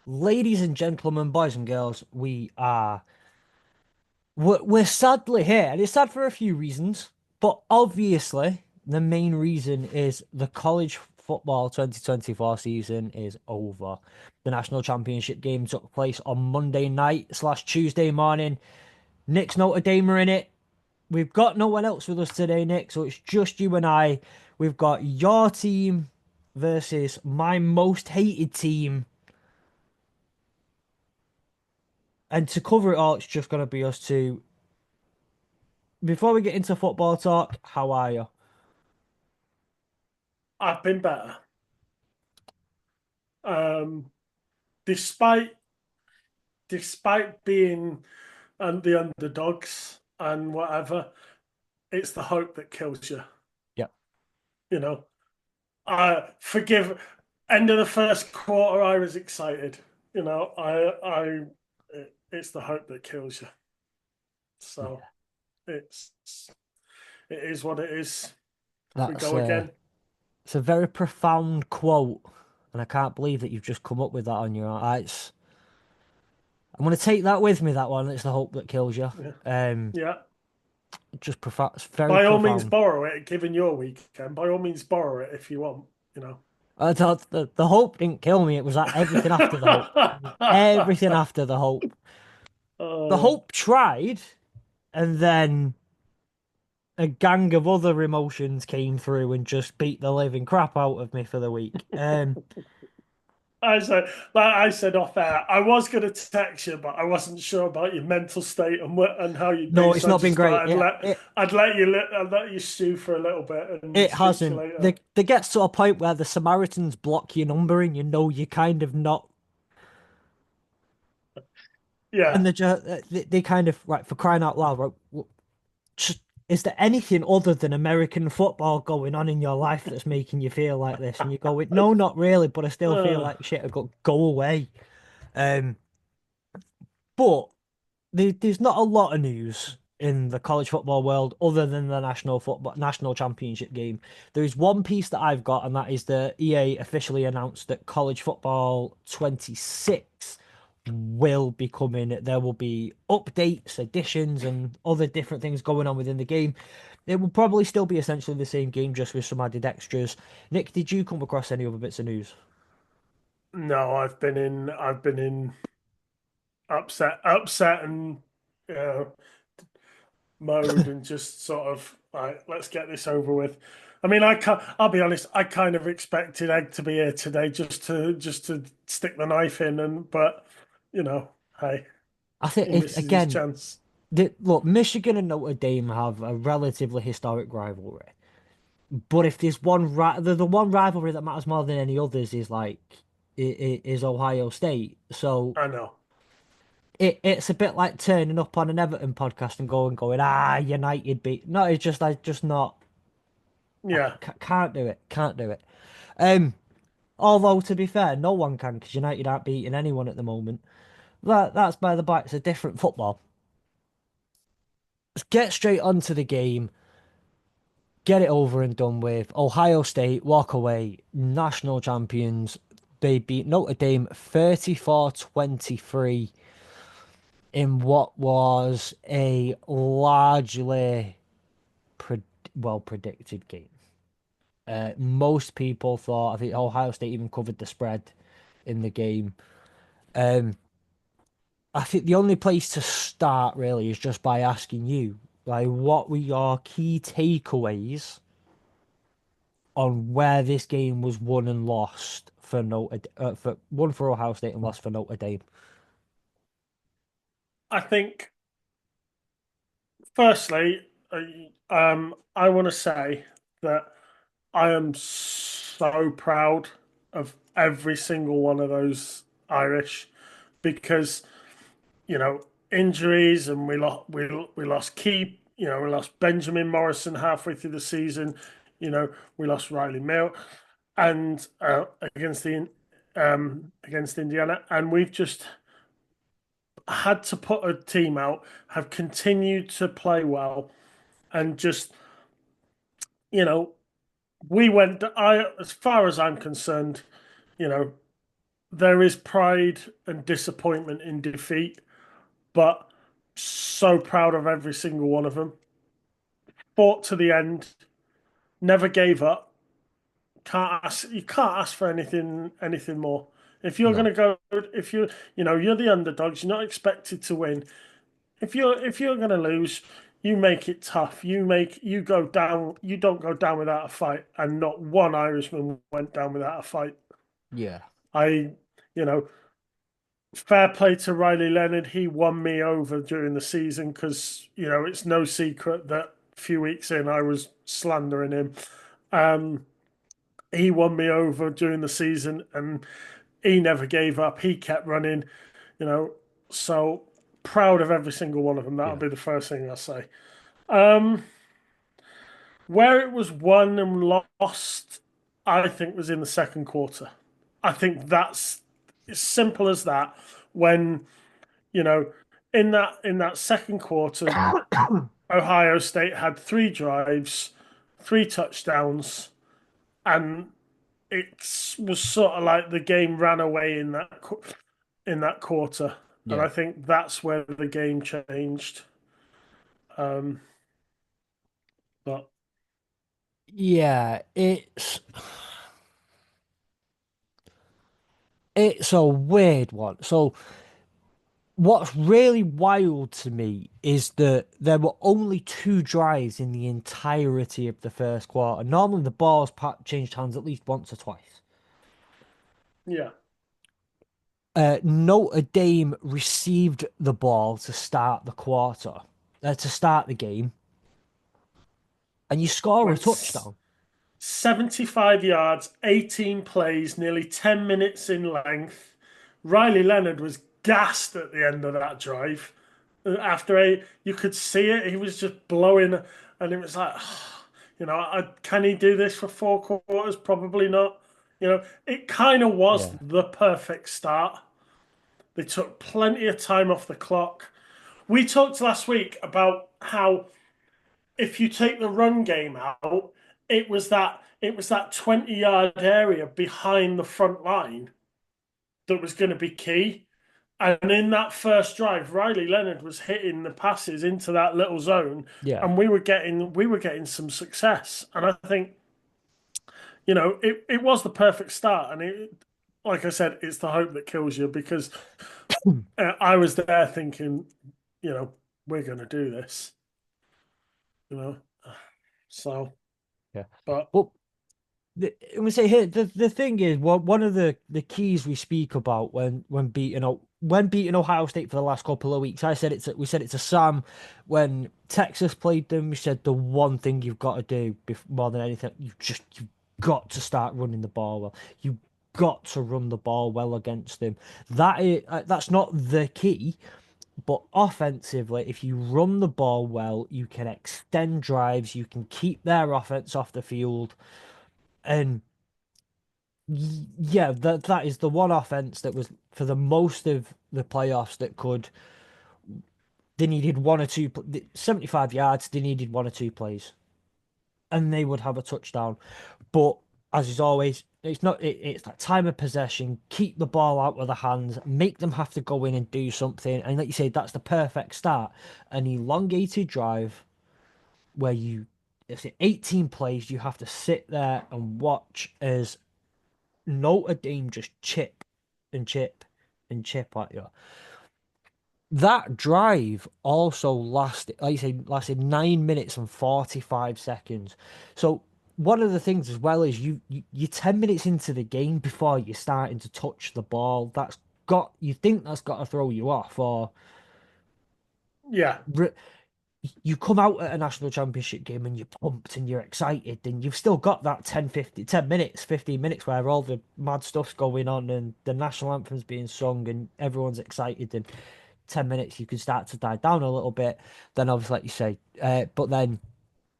Ladies and gentlemen, boys and girls, we're sadly here, and it's sad for a few reasons, but obviously the main reason is the college football 2024 season is over. The national championship game took place on Monday night slash Tuesday morning. Nick's Notre Dame are in it. We've got no one else with us today, Nick, so it's just you and I. We've got your team versus my most hated team. And to cover it all, it's just going to be us two. Before we get into football talk, how are you? I've been better. Um, despite being the underdogs and whatever, it's the hope that kills you. Yeah, You know, I forgive. End of the first quarter, I was excited. It's the hope that kills you. So yeah. it's it is what it is. We That's go again. it's a very profound quote, and I can't believe that you've just come up with that on your own. I'm going to take that with me. That one. It's the hope that kills you. Yeah, Um, yeah. just profound. It's very By all means, profound. borrow it. Given your weekend, by all means, borrow it if you want. You know. I thought the hope didn't kill me. It was that everything after the hope. It was everything after the hope. The Oh, hope tried, and then a gang of other emotions came through and just beat the living crap out of me for the week. like I said off air, I was going to text you, but I wasn't sure about your mental state and how you No, be. it's So I not been just great. thought It it I'd let you stew for a little bit and it speak to you hasn't. later. There gets to a point where the Samaritans block your number and you know you're kind of not. Yeah, And they kind of right for crying out loud. Right, just, is there anything other than American football going on in your life that's making you feel like this? And you go, no, not really, but I still feel uh, like shit. I go away. Um, but there's not a lot of news in the college football world other than the national championship game. There is one piece that I've got, and that is the EA officially announced that college football 26 will be coming. There will be updates, additions, and other different things going on within the game. It will probably still be essentially the same game, just with some added extras. Nick, did you come across any other bits of news? no, I've been in upset and uh, mode and just sort of like let's get this over with. I mean, I'll be honest. I kind of expected Egg to be here today just to stick the knife in, and but hey, I think he it misses his again. chance. Look, Michigan and Notre Dame have a relatively historic rivalry. But if there's the one rivalry that matters more than any others is is Ohio State. So I know. it's a bit like turning up on an Everton podcast and going, United beat. No, it's just I just not. Yeah, Can't do it. Can't do it. Um, although to be fair, no one can because United aren't beating anyone at the moment. That's by the by. It's a different football. Let's get straight onto the game. Get it over and done with. Ohio State walk away, national champions. They beat Notre Dame 34-23 in what was a largely pre well predicted game. Most people thought, I think Ohio State even covered the spread in the game. Um, I think the only place to start really is just by asking you, like, what were your key takeaways on where this game was won and lost for for won for Ohio State and lost for Notre Dame. I think firstly, I want to say that I am so proud of every single one of those Irish because injuries and we lost Keep, we lost Benjamin Morrison halfway through the season, we lost Riley Mill and against Indiana, and we've just had to put a team out, have continued to play well, and just you know we went. I as far as I'm concerned, you know. there is pride and disappointment in defeat, but so proud of every single one of them. Fought to the end, never gave up. You can't ask for anything more. If you're No. gonna go, if you're the underdogs, you're not expected to win. If you're gonna lose, you make it tough. You go down. You don't go down without a fight, and not one Irishman went down without a fight. Yeah. I, you know, fair play to Riley Leonard. He won me over during the season because it's no secret that a few weeks in I was slandering him. Um, he won me over during the season, and he never gave up. He kept running, you know. So proud of every single one of them. That'll Yeah. be the first thing I say. Um, where it was won and lost, I think was in the second quarter. I think that's as simple as that. When you know, in that second quarter, Ohio State had three drives, three touchdowns, and it was sort of like the game ran away in that quarter, and Yeah. I think that's where the game changed. Um, but Yeah, it's a weird one. So what's really wild to me is that there were only two drives in the entirety of the first quarter. Normally the ball's changed hands at least once or twice. yeah, Notre Dame received the ball to start the quarter, to start the game, and you score a went touchdown. 75 yards, 18 plays, nearly 10 minutes in length. Riley Leonard was gassed at the end of that drive. You could see it. He was just blowing, and it was like, can he do this for four quarters? Probably not. It kind of was Yeah, the perfect start. They took plenty of time off the clock. We talked last week about how if you take the run game out, it was that 20-yard area behind the front line that was going to be key. And in that first drive, Riley Leonard was hitting the passes into that little zone, yeah. and we were getting some success. And I think it was the perfect start. And like I said, it's the hope that kills you because I was there thinking, you know, we're going to do this. You know, so Yeah. but But we say here the thing is one of the keys we speak about when beating Ohio State for the last couple of weeks. We said it's a Sam when Texas played them. We said the one thing you've got to do more than anything, you've got to start running the ball well. You got to run the ball well against them. That's not the key. But offensively, if you run the ball well, you can extend drives, you can keep their offense off the field, and yeah, that is the one offense that was for the most of the playoffs that could. They needed one or two, 75 yards. They needed one or two plays, and they would have a touchdown. But as is always, it's not. It's that time of possession. Keep the ball out of the hands. Make them have to go in and do something. And like you say, that's the perfect start. An elongated drive where it's 18 plays. You have to sit there and watch as Notre Dame just chip and chip and chip at you. That drive also lasted, like you say, lasted 9 minutes and 45 seconds. So one of the things as well is you're 10 minutes into the game before you're starting to touch the ball. You think that's got to throw you off, or yeah, you come out at a national championship game and you're pumped and you're excited, and you've still got that 10 minutes, 15 minutes where all the mad stuff's going on and the national anthem's being sung and everyone's excited, and 10 minutes you can start to die down a little bit. Then obviously, like you say, but then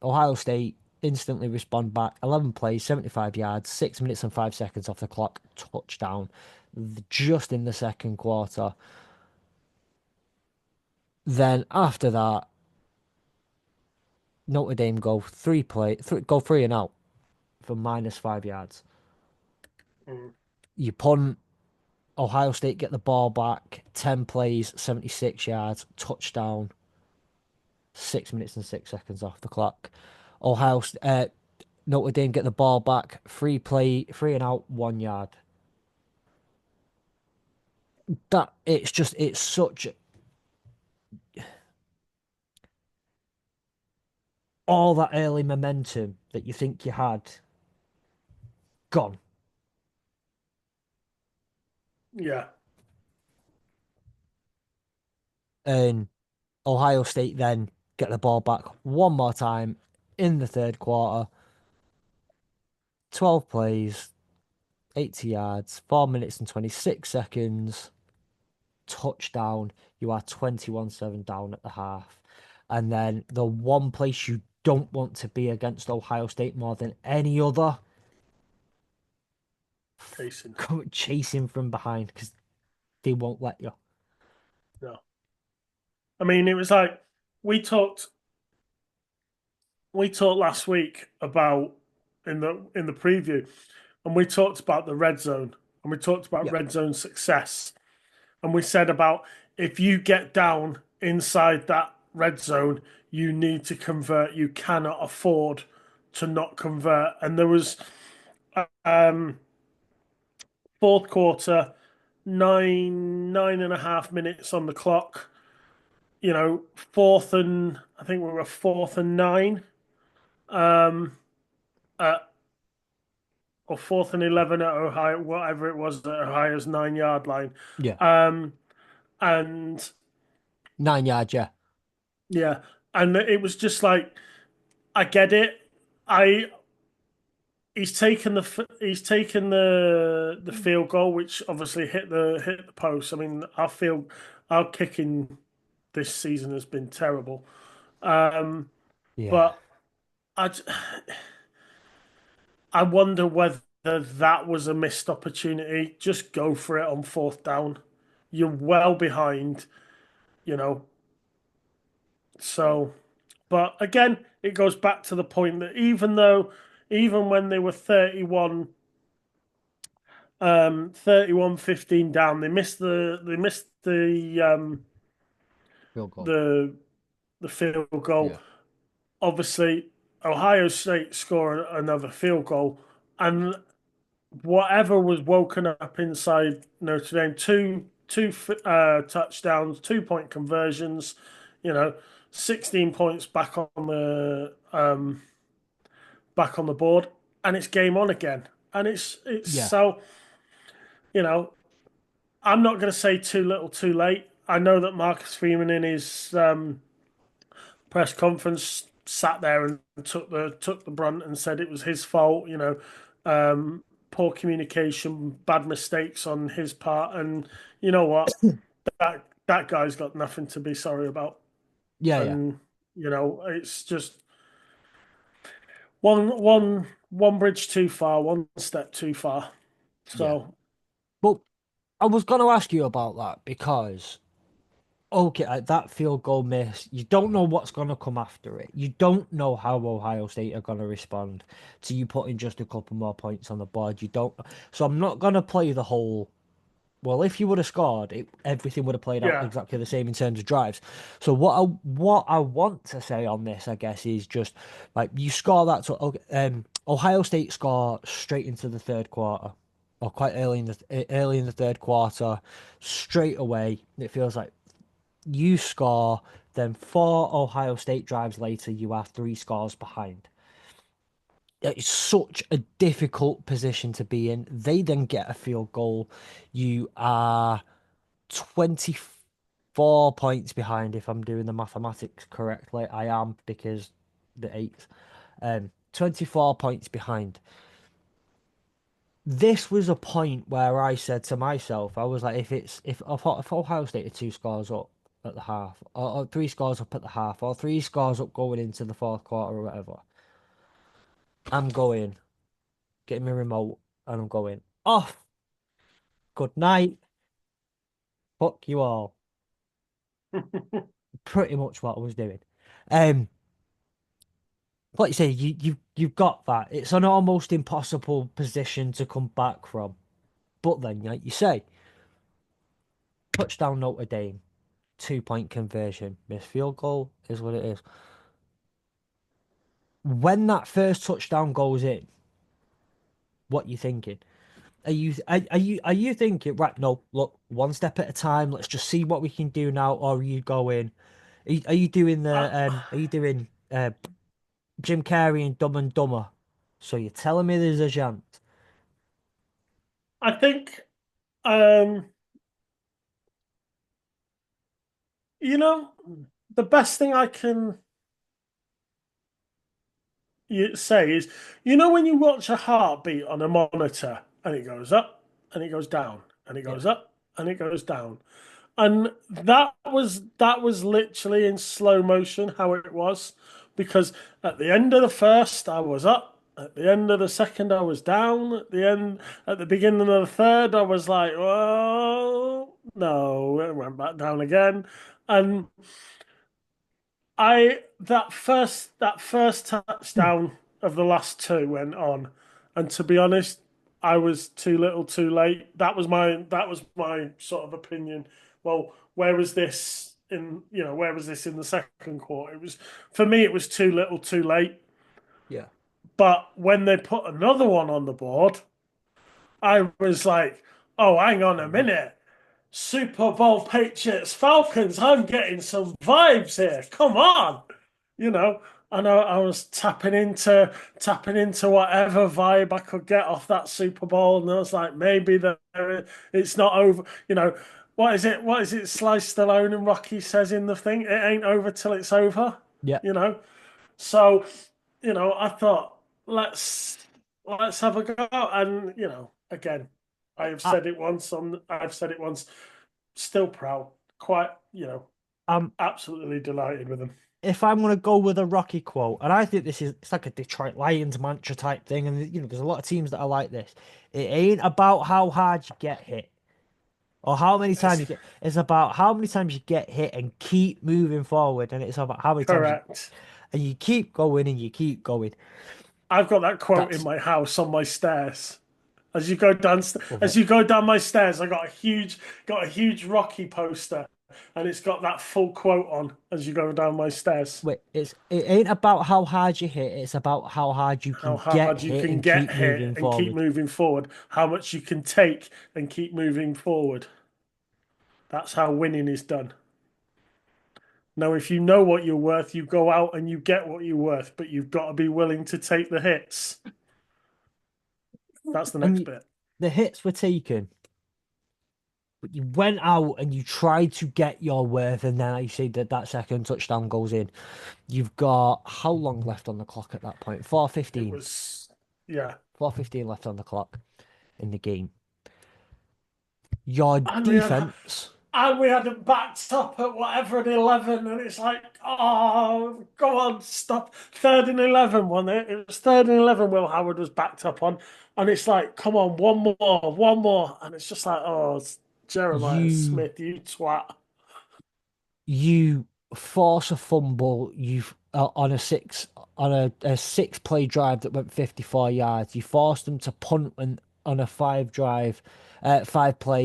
Ohio State instantly respond back. 11 plays, 75 yards, 6 minutes and 5 seconds off the clock, touchdown just in the second quarter. Then after that, Notre Dame go 3 and out for -5 yards. mm, You punt, Ohio State get the ball back, 10 plays, 76 yards, touchdown, 6 minutes and 6 seconds off the clock. Notre Dame get the ball back, three and out, 1 yard. That it's such all that early momentum that you think you had gone. Yeah. And Ohio State then get the ball back one more time in the third quarter. 12 plays, 80 yards, 4 minutes and 26 seconds, touchdown. You are 21-7 down at the half. And then the one place you don't want to be against Ohio State more than any other, Pacing. chasing from behind because they won't let you. No. I mean, it was like we talked we talked last week about in the preview, and we talked about the red zone, and we talked about Yeah, red zone success, and we said about if you get down inside that red zone, you need to convert. You cannot afford to not convert. And there was um, fourth quarter, 9.5 minutes on the clock. Fourth and I think we were fourth and nine, um, at, or fourth and 11 at Ohio, whatever it was at Ohio's 9 yard line. yeah. Um, and 9 yards, yeah. yeah, and it was just like, I get it. I he's taken the field goal, which obviously hit the post. I mean, our kicking this season has been terrible. Um, Yeah. but I I wonder whether that was a missed opportunity. Just go for it on fourth down. You're well behind, you know. So, but again, it goes back to the point that even when they were 31-15 down, Field goal. the the field goal. Yeah. Obviously, Ohio State score another field goal, and whatever was woken up inside Notre Dame, two touchdowns, 2 point conversions, you know, 16 points back on the board, and it's game on again. And it's Yeah. so, you know, I'm not going to say too little, too late. I know that Marcus Freeman in his press conference sat there and took the brunt and said it was his fault. Poor communication, bad mistakes on his part, and you know what? That guy's got nothing to be sorry about. Yeah, yeah. And it's just one bridge too far, one step too far. Yeah. So But I was going to ask you about that because, okay, that field goal miss, you don't know what's going to come after it. You don't know how Ohio State are going to respond to you putting just a couple more points on the board. You don't. So I'm not going to play the whole. Well, if you would have scored, everything would have played out yeah, exactly the same in terms of drives. So what I want to say on this, I guess, is just like you score that. So Ohio State score straight into the third quarter, or quite early in the third quarter, straight away. It feels like you score, then four Ohio State drives later, you are three scores behind. It's such a difficult position to be in. They then get a field goal. You are 24 points behind, if I'm doing the mathematics correctly. I am because the eighth. 24 points behind. This was a point where I said to myself, I was like, if Ohio State are two scores up at the half, or three scores up at the half, or three scores up going into the fourth quarter or whatever, I'm going, getting my remote, and I'm going off. Good night. Fuck you all. Pretty much what I was doing. Um, like you say, you've got that. It's an almost impossible position to come back from. But then, like you say, touchdown Notre Dame, 2 point conversion, missed field goal is what it is. When that first touchdown goes in, what you thinking? Are you thinking, right, no, look, one step at a time, let's just see what we can do now, or are you going, are you doing I, Jim Carrey and Dumb and Dumber? So you're telling me there's a chance? I think, um, you know, the best thing I can say is, when you watch a heartbeat on a monitor and it goes up and it goes down and it Yeah. goes up and it goes down. And that was literally in slow motion how it was, because at the end of the first I was up, at the end of the second I was down, at the beginning of the third I was like, oh no, it went back down again. And that first touchdown of the last two went on, and to be honest, I was too little, too late. That was my sort of opinion. Well, where was this in the second quarter? It was for me. It was too little, too late. Yeah. But when they put another one on the board, I was like, "Oh, hang on a minute." Super Bowl Patriots Falcons. I'm getting some vibes here. Come on, you know. And I was tapping into whatever vibe I could get off that Super Bowl, and I was like, maybe it's not over. What is it? What is it? Sly Stallone and Rocky says in the thing, "It ain't over till it's over." Yeah. You know. So, I thought let's have a go, and again, I, I've said it once. Still proud, quite, um, absolutely delighted with him. if I'm gonna go with a Rocky quote, and I think it's like a Detroit Lions mantra type thing, and there's a lot of teams that are like this. It ain't about how hard you get hit or how many times It's you get. It's about how many times you get hit and keep moving forward, and it's about how many times correct. you keep going and you keep going. I've got that quote in That's my house on my stairs. As you go down, love as it. you go down my stairs, I got a huge Rocky poster, and it's got that full quote on as you go down my stairs. Wait, it ain't about how hard you hit. It's about how hard you How can get hard you hit can and get keep hit moving and keep forward. moving forward, how much you can take and keep moving forward. That's how winning is done. Now, if you know what you're worth, you go out and you get what you're worth, but you've got to be willing to take the hits. That's the And next bit. the hits were taken, but you went out and you tried to get your worth, and then I see that second touchdown goes in. You've got how long left on the clock at that point? It 4:15. was, yeah. 4:15 left on the clock in the game. Your And we had defense, and we had it backed up at whatever at 11, and it's like, oh, go on, stop. Third and 11, wasn't it? It was third and 11. Will Howard was backed up on, and it's like, come on, one more, and it's just like, oh, it's Jeremiah you Smith, you twat. you force a fumble. You've on a 6 play drive that went 54 yards. You forced them to punt on a 5 play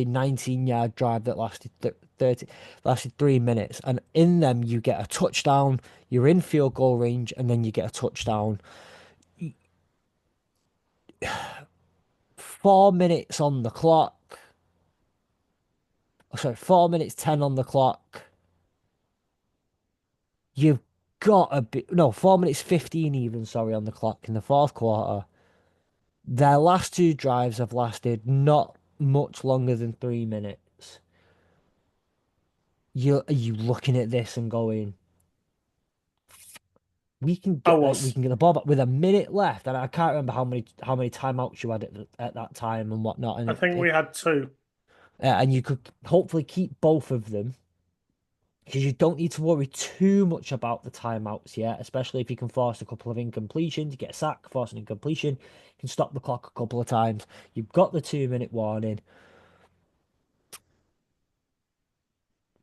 19-yard drive that lasted 30 lasted 3 minutes, and in them you get a touchdown. You're in field goal range, and then you get a touchdown. 4 minutes on the clock. Sorry, 4 minutes 10 on the clock. You've got a bit. No, 4 minutes 15 even, sorry, on the clock in the fourth quarter. Their last two drives have lasted not much longer than 3 minutes. Are you looking at this and going, I was. we can get the ball back with a minute left, and I can't remember how many timeouts you had at that time and whatnot, I think we had two. and you could hopefully keep both of them because you don't need to worry too much about the timeouts yet, especially if you can force a couple of incompletions. You get a sack, force an incompletion, you can stop the clock a couple of times. You've got the 2 minute warning.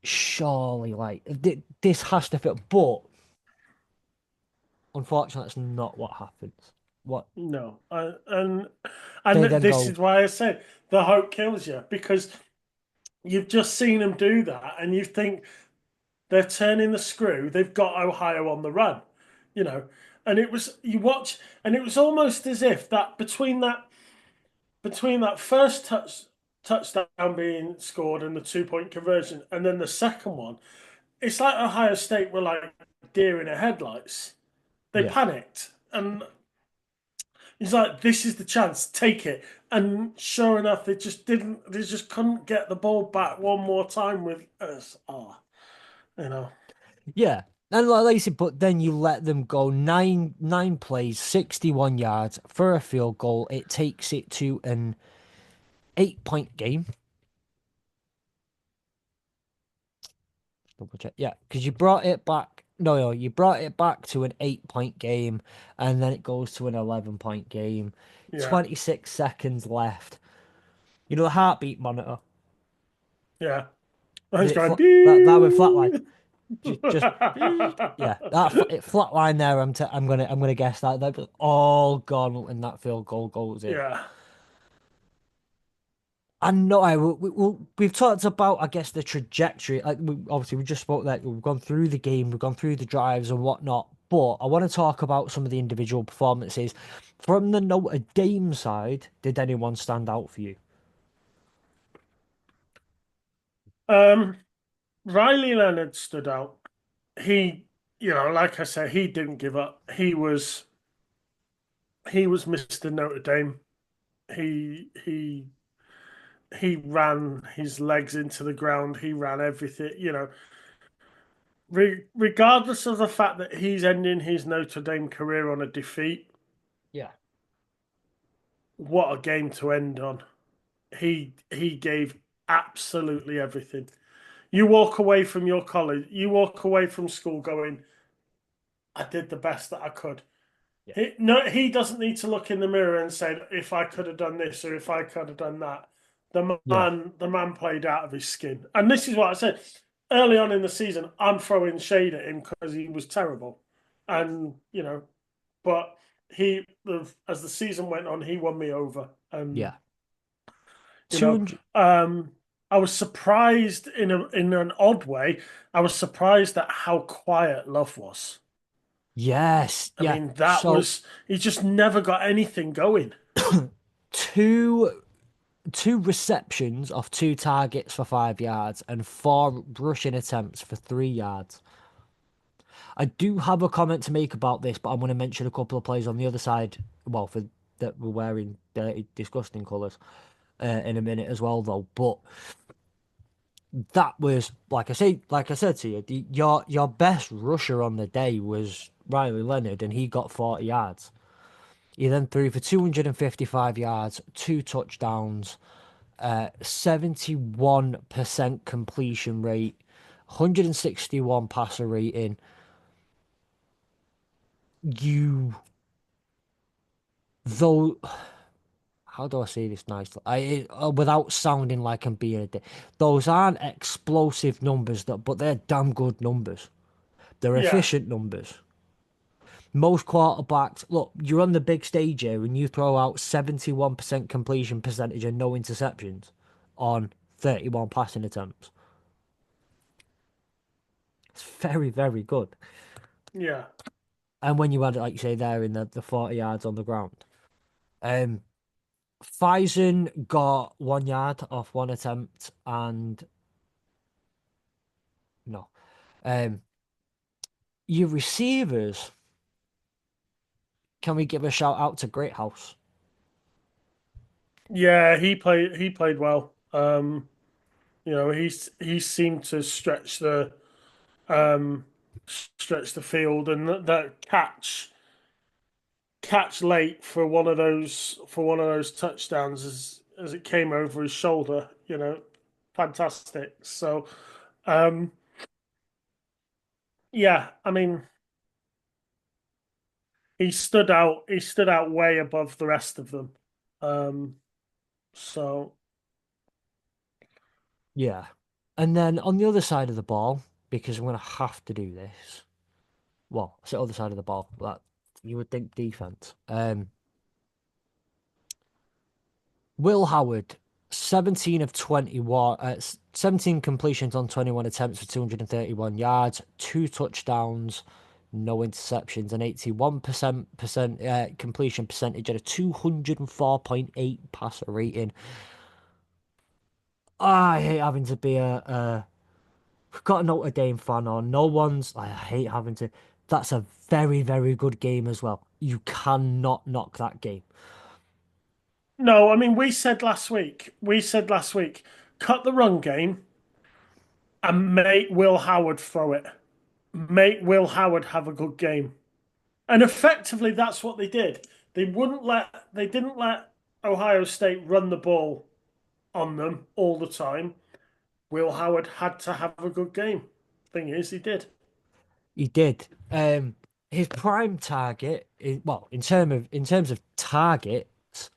Surely, like this has to fit, but unfortunately, that's not what happens. What No, and they then this go, is why I say the hope kills you, because you've just seen them do that, and you think they're turning the screw. They've got Ohio on the run, you know. And it was you watch, and it was almost as if that between that first touchdown being scored and the 2 point conversion, and then the second one, it's like Ohio State were like deer in the headlights. They Yeah. panicked, and he's like, "This is the chance, take it." And sure enough, they just didn't. They just couldn't get the ball back one more time with us. Oh, you know, Yeah. And like you said, but then you let them go nine plays, 61 yards for a field goal. It takes it to an 8 point game. Double check. Yeah, because you brought it back. No, you brought it back to an 8 point game, and then it goes to an 11 point game. yeah, 26 seconds left. You know the heartbeat monitor. yeah. I was The going, that went flatline. ding. Just yeah. It flatline there. I'm gonna guess that was all gone when that field goal goes in. Yeah. I know. We've talked about, I guess, the trajectory. Like, obviously, we just spoke that we've gone through the game, we've gone through the drives and whatnot. But I want to talk about some of the individual performances from the Notre Dame side. Did anyone stand out for you? Um, Riley Leonard stood out. He, like I said, he didn't give up. He was Mr. Notre Dame. He he ran his legs into the ground. He ran everything. Regardless of the fact that he's ending his Notre Dame career on a defeat. Yeah, What a game to end on. He gave absolutely everything. You walk away from your college, you walk away from school going, I did the best that I could. yeah, He doesn't need to look in the mirror and say, if I could have done this or if I could have done that. yeah, The man played out of his skin. And this is what I said early on in the season. I'm throwing shade at him because he was terrible. And, but as the season went on, he won me over. And, yeah. you know, 200. um, I was surprised in an odd way. I was surprised at how quiet Love was. Yes, I yeah. mean, So he just never got anything going. two two receptions off two targets for 5 yards and four rushing attempts for 3 yards. I do have a comment to make about this, but I'm going to mention a couple of players on the other side. Well, for that were wearing dirty, disgusting colours in a minute as well, though. But that was like I said to you, your best rusher on the day was Riley Leonard, and he got 40 yards. He then threw for 255 yards, two touchdowns, 71% completion rate, 161 passer rating. You, though, how do I say this nicely? Without sounding like I'm being a dick, those aren't explosive numbers, but they're damn good numbers. They're Yeah, efficient numbers. Most quarterbacks, look, you're on the big stage here and you throw out 71% completion percentage and no interceptions on 31 passing attempts. It's very, very good. yeah, And when you had it, like you say, there in the 40 yards on the ground. Um, Faison got 1 yard off one attempt and no. Um, your receivers, can we give a shout out to Greathouse? yeah. He played well. He seemed to um, stretch the field, and that catch late for one of those touchdowns as it came over his shoulder. Fantastic. So, um, yeah, I mean, he stood out. He stood out way above the rest of them. Um, so Yeah. And then on the other side of the ball, because I'm going to have to do this. Well, it's the other side of the ball. That you would think defense. Will Howard. 17 of 21, 17 completions on 21 attempts for 231 yards, two touchdowns, no interceptions, an 81% completion percentage, and a 204.8 passer rating. I hate having to be a got a Notre Dame fan on. No one's. I hate having to. That's a very, very good game as well. You cannot knock that game. No, I mean we said last week, cut the run game and make Will Howard throw it. Make Will Howard have a good game. And effectively that's what they did. They didn't let Ohio State run the ball on them all the time. Will Howard had to have a good game. Thing is, he did. He did. His prime target, well, in terms of targets,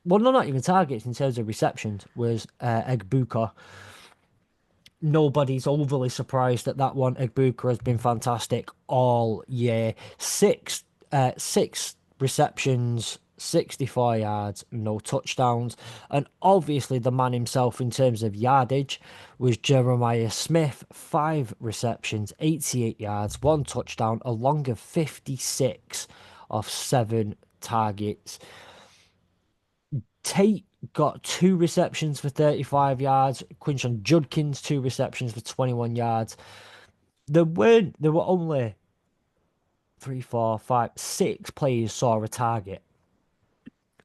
well, no, not even targets. In terms of receptions, was Egbuka. Nobody's overly surprised at that one. Egbuka has been fantastic all year. Six receptions, 64 yards, no touchdowns. And obviously the man himself in terms of yardage was Jeremiah Smith. Five receptions, 88 yards, one touchdown, a long of 56 off seven targets. Tate got two receptions for 35 yards. Quinshon Judkins, two receptions for 21 yards. There were only three, four, five, six players saw a target.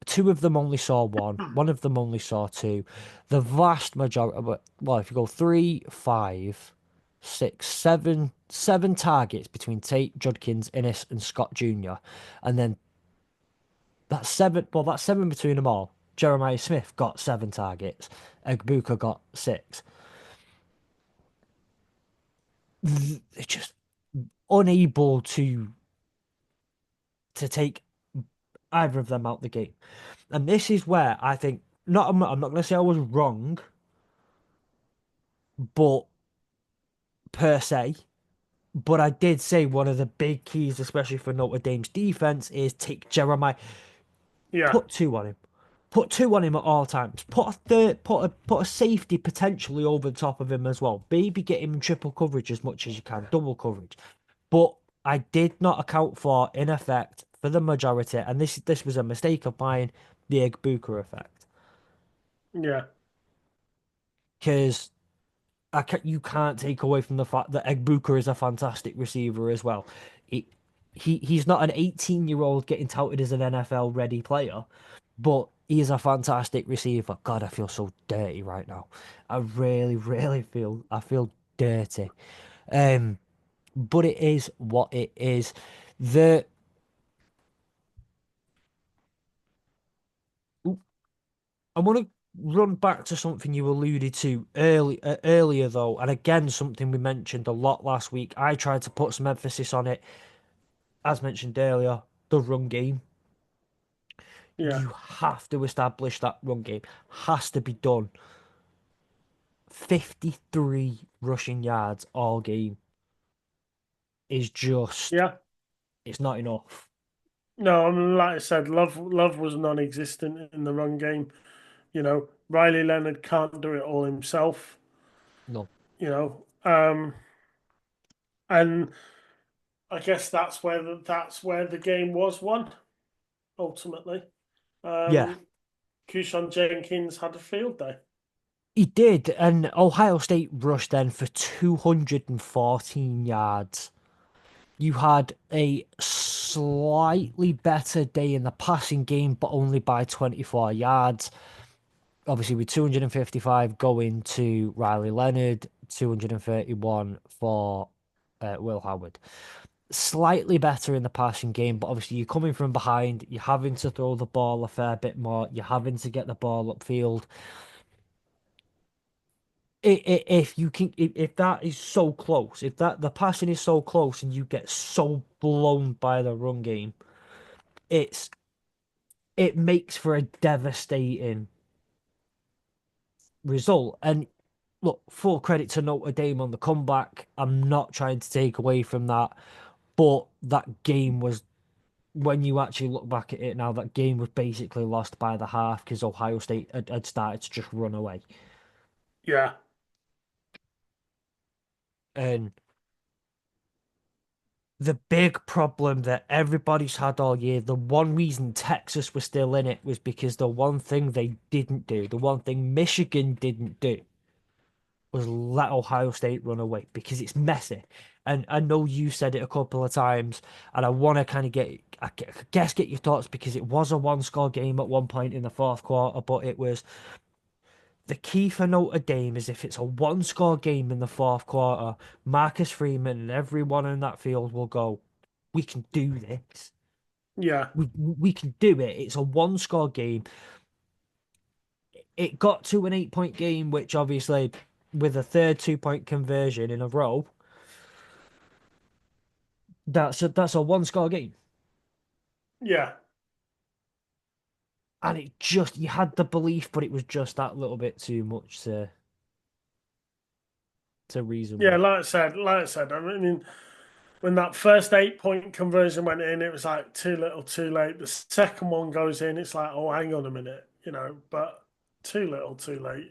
Two of them only saw one. One of them only saw two. The vast majority, well, if you go three, five, six, seven targets between Tate, Judkins, Innes, and Scott Jr. And then that's seven between them all. Jeremiah Smith got seven targets. Egbuka got six. They're just unable to take either of them out the game. And this is where I think I'm not going to say I was wrong, but per se, but I did say one of the big keys, especially for Notre Dame's defense, is take Jeremiah, Yeah, put two on him. Put two on him at all times. Put a safety potentially over the top of him as well. Maybe get him in triple coverage as much as you can, double coverage. But I did not account for, in effect, for the majority, and this was a mistake of mine, the Egbuka effect. yeah, Because you can't take away from the fact that Egbuka is a fantastic receiver as well. He, he's not an 18-year-old getting touted as an NFL ready player, but he is a fantastic receiver. God, I feel so dirty right now. I really, really feel dirty. Um, but it is what it is. The I want to run back to something you alluded to earlier though, and again something we mentioned a lot last week. I tried to put some emphasis on it, as mentioned earlier, the run game. yeah, You have to establish that run game. Has to be done. 53 rushing yards all game is just, yeah. it's not enough. No, I mean, like I said, Love was non-existent in the run game. Riley Leonard can't do it all himself. No. You know, um, and I guess that's where the game was won ultimately. Yeah, Um, Kushan Jenkins had a field day. he did. And Ohio State rushed then for 214 yards. You had a slightly better day in the passing game, but only by 24 yards. Obviously, with 255 going to Riley Leonard, 231 for Will Howard. Slightly better in the passing game, but obviously you're coming from behind, you're having to throw the ball a fair bit more, you're having to get the ball upfield. If you can, if that is so close, if that the passing is so close and you get so blown by the run game, it's it makes for a devastating result. And look, full credit to Notre Dame on the comeback. I'm not trying to take away from that, but that game was when you actually look back at it now, that game was basically lost by the half because Ohio State had started to just run away. Yeah, And the big problem that everybody's had all year, the one reason Texas was still in it was because the one thing they didn't do, the one thing Michigan didn't do, was let Ohio State run away because it's messy. And I know you said it a couple of times, and I want to kind of get your thoughts because it was a one-score game at one point in the fourth quarter, but it was the key for Notre Dame is if it's a one-score game in the fourth quarter, Marcus Freeman and everyone in that field will go, "We can do this. yeah, We can do it. It's a one-score game." It got to an 8-point game, which obviously, with a third 2-point conversion in a row, that's a one-score game. yeah, And it just you had the belief, but it was just that little bit too much to reason yeah. with. Like I said. I mean, when that first 8 point conversion went in, it was like too little, too late. The second one goes in, it's like, oh, hang on a minute, but too little, too late,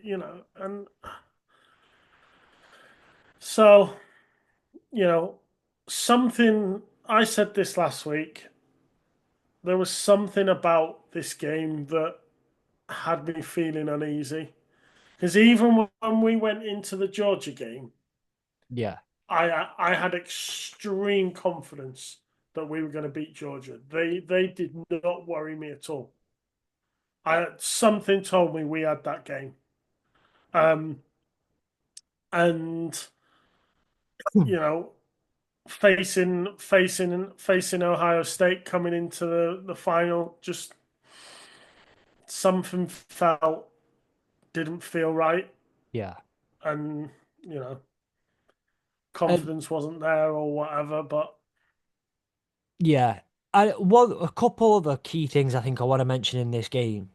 and so you know, something I said this last week. There was something about this game that had me feeling uneasy. Because even when we went into the Georgia game, Yeah, I had extreme confidence that we were going to beat Georgia. They did not worry me at all. Something told me we had that game. Um, and you know, facing Ohio State coming into the final, just something felt didn't feel right, yeah, and you know, and confidence wasn't there or whatever. But yeah. A couple of the key things I think I want to mention in this game.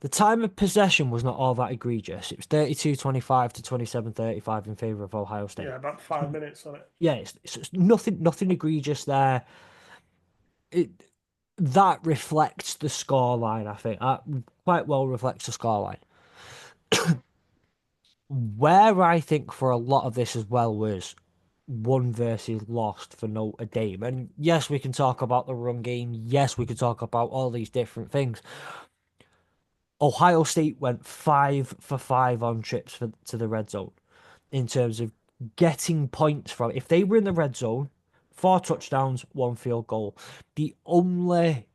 The time of possession was not all that egregious. It was 32-25 to 27-35 in favor of Ohio yeah, State. about 5 minutes on it. Yeah, it's nothing egregious there. It that reflects the scoreline, I think. That quite well reflects the scoreline. Where I think for a lot of this as well was won versus lost for Notre Dame. And yes, we can talk about the run game. Yes, we can talk about all these different things. Ohio State went 5 for 5 on trips to the red zone in terms of getting points from. If they were in the red zone, 4 touchdowns, 1 field goal. The only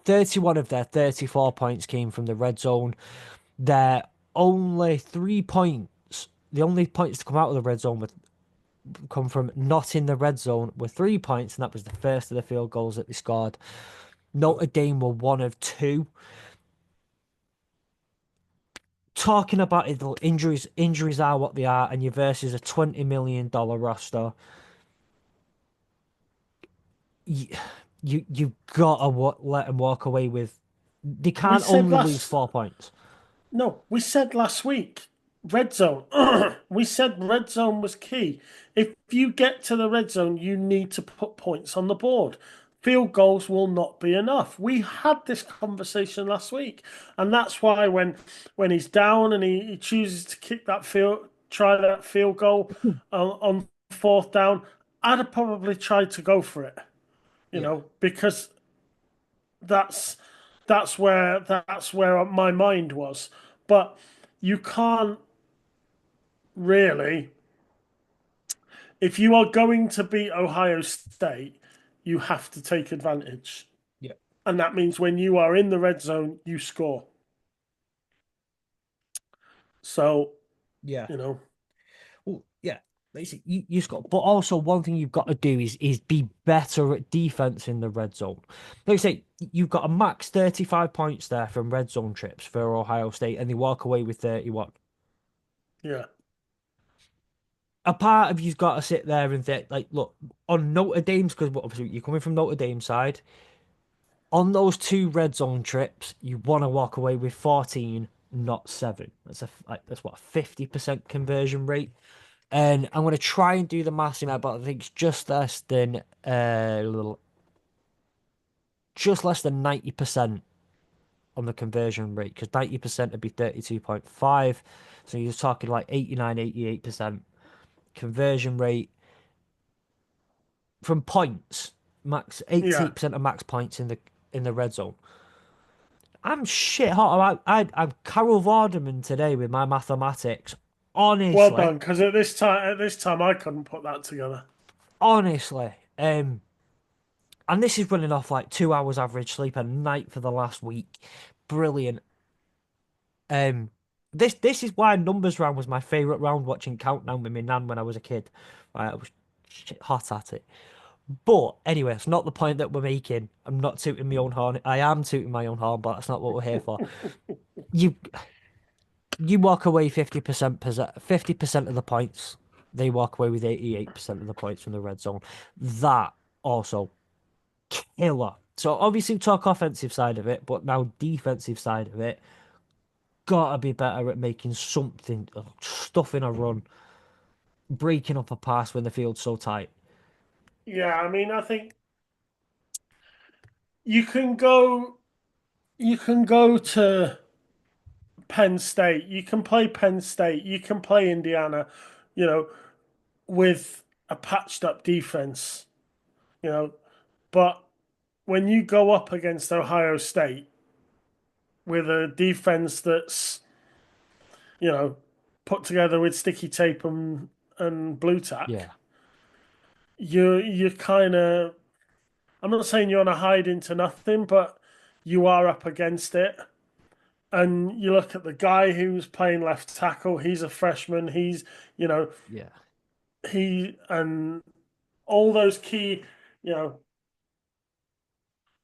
31 of their 34 points came from the red zone. Their only 3 points, the only points to come out of the red zone with come from not in the red zone were 3 points, and that was the first of the field goals that they scored. Notre Dame were one of two. Talking about it, injuries are what they are, and you're versus a $20 million roster. You, you've got to let them walk away with. They We can't said only lose last 4 points. No, we said last week, red zone. We said red zone was key. If you get to the red zone, you need to put points on the board. Field goals will not be enough. We had this conversation last week, and that's why when he's down and he chooses to try that field goal on fourth down, I'd have probably tried to go for it, Yeah, because that's that's where my mind was. But you can't really, if you are going to beat Ohio State, you have to take advantage. yeah, And that means when you are in the red zone, you score. So, yeah. you know, Well, yeah. Basically, you've got, but also one thing you've got to do is be better at defense in the red zone. Like I say, you've got a max 35 points there from red zone trips for Ohio State, and they walk away with 31. yeah. A part of you've got to sit there and think, like, look, on Notre Dame's, because obviously you're coming from Notre Dame side, on those two red zone trips, you want to walk away with 14, not 7. That's what, a 50% conversion rate. And I'm going to try and do the maths in that, but I think it's just less than just less than 90% on the conversion rate because 90% would be 32.5. So you're talking like 89, 88% conversion rate from points, max Yeah. 88% of max points in the red zone. I'm shit hot. I'm Carol Vorderman today with my mathematics. Well Honestly, done, because at this time I couldn't put that together. honestly. And this is running off like 2 hours average sleep a night for the last week. Brilliant. Um, this is why numbers round was my favourite round watching Countdown with my nan when I was a kid. Right, I was shit hot at it. But anyway, it's not the point that we're making. I'm not tooting my own horn. I am tooting my own horn, but that's not what we're here for. You you walk away 50% 50% of the points. They walk away with 88% of the points from the red zone. That also killer. So obviously talk offensive side of it, but now defensive side of it, gotta be better at making something stuff in a run, breaking up a pass when the field's so tight. Yeah, I mean, I think you can go you can go to Penn State, you can play Penn State, you can play Indiana, you know, with a patched up defense, you know, but when you go up against Ohio State with a defense that's, you know, put together with sticky tape and blue tack, Yeah, you kind of, I'm not saying you're on a hide into nothing, but you are up against it. And you look at the guy who's playing left tackle, he's a freshman. You know, yeah, he and all those key, you know,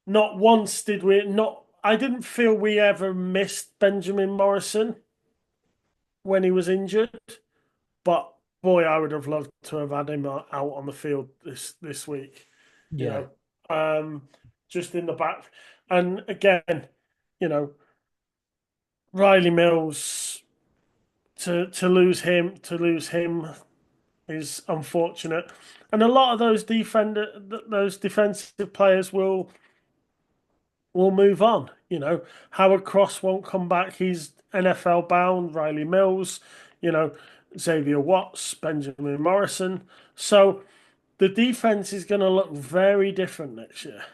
not once did we not I didn't feel we ever missed Benjamin Morrison when he was injured, but boy, I would have loved to have had him out on the field this week, you yeah, know. Just in the back. And again, you know, Riley Mills to lose him is unfortunate. And a lot of those defensive players will move on. You know, Howard Cross won't come back. He's NFL bound. Riley Mills, you know, Xavier Watts, Benjamin Morrison. So the defense is going to look very different next year.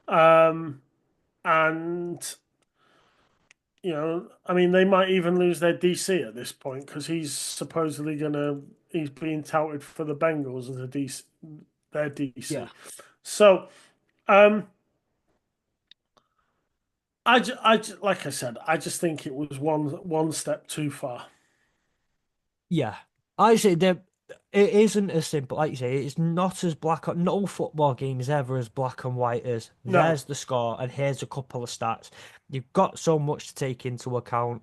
Um, and you know, I mean, they might even lose their DC at this point because he's being touted for the Bengals as a DC, their yeah, DC. So, um, like I said, I just think it was one step too far. yeah. I say that it isn't as simple. Like you say, it's not as black. No football game is ever as black and white as No, there's the score and here's a couple of stats. You've got so much to take into account.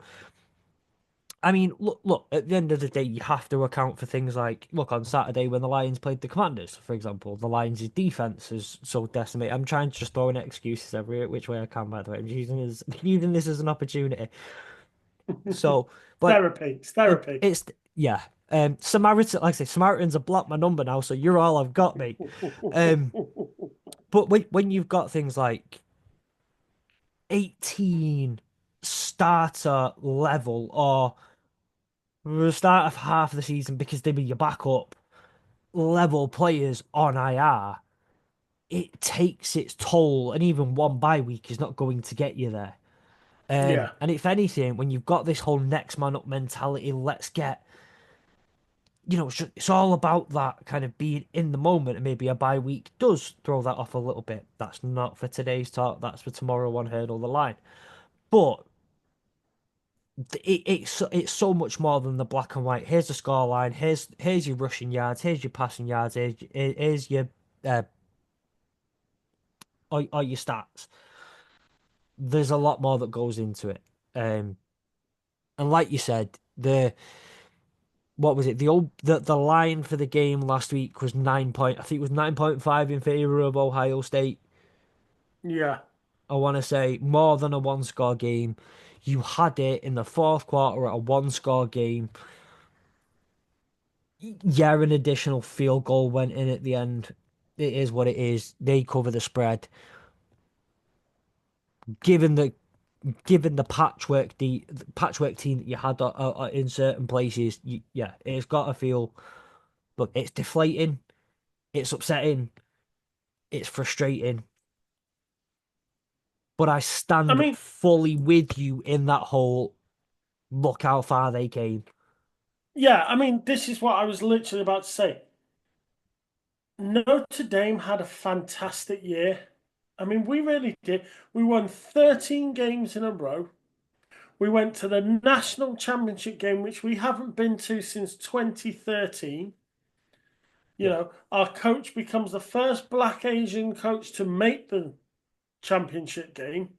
I mean, look. At the end of the day, you have to account for things like, look, on Saturday when the Lions played the Commanders, for example, the Lions' defense is so decimated. I'm trying to just throw in excuses every which way I can. By the way, I'm using this as an opportunity. So, but therapy. It's therapy. it's yeah. Samaritan, like I say, Samaritans have blocked my number now, so you're all I've got, mate. Um, but when you've got things like 18 starter level or the start of half of the season because they were your backup level players on IR, it takes its toll, and even one bye week is not going to get you there. Yeah, And if anything, when you've got this whole next man up mentality, let's get, it's all about that kind of being in the moment, and maybe a bye week does throw that off a little bit. That's not for today's talk. That's for tomorrow on Hurdle the Line. But it's so much more than the black and white. Here's the scoreline. Here's your rushing yards. Here's your passing yards. Here's your uh, all your stats. There's a lot more that goes into it. And like you said, the what was it? The line for the game last week was 9 point. I think it was 9.5 in favor of Ohio State. yeah, I want to say more than a one score game. You had it in the fourth quarter at a one score game. Yeah, an additional field goal went in at the end. It is what it is. They cover the spread. given the given the patchwork team that you had in certain places, yeah, it's got to feel. Look, it's deflating, it's upsetting, it's frustrating, but I I stand mean, fully with you in that whole look how far they came. yeah, I mean, this is what I was literally about to say. Notre Dame had a fantastic year. I mean, we really did. We won 13 games in a row. We went to the national championship game, which we haven't been to since 2013. Yeah. Our coach becomes the first black Asian coach to make the championship game.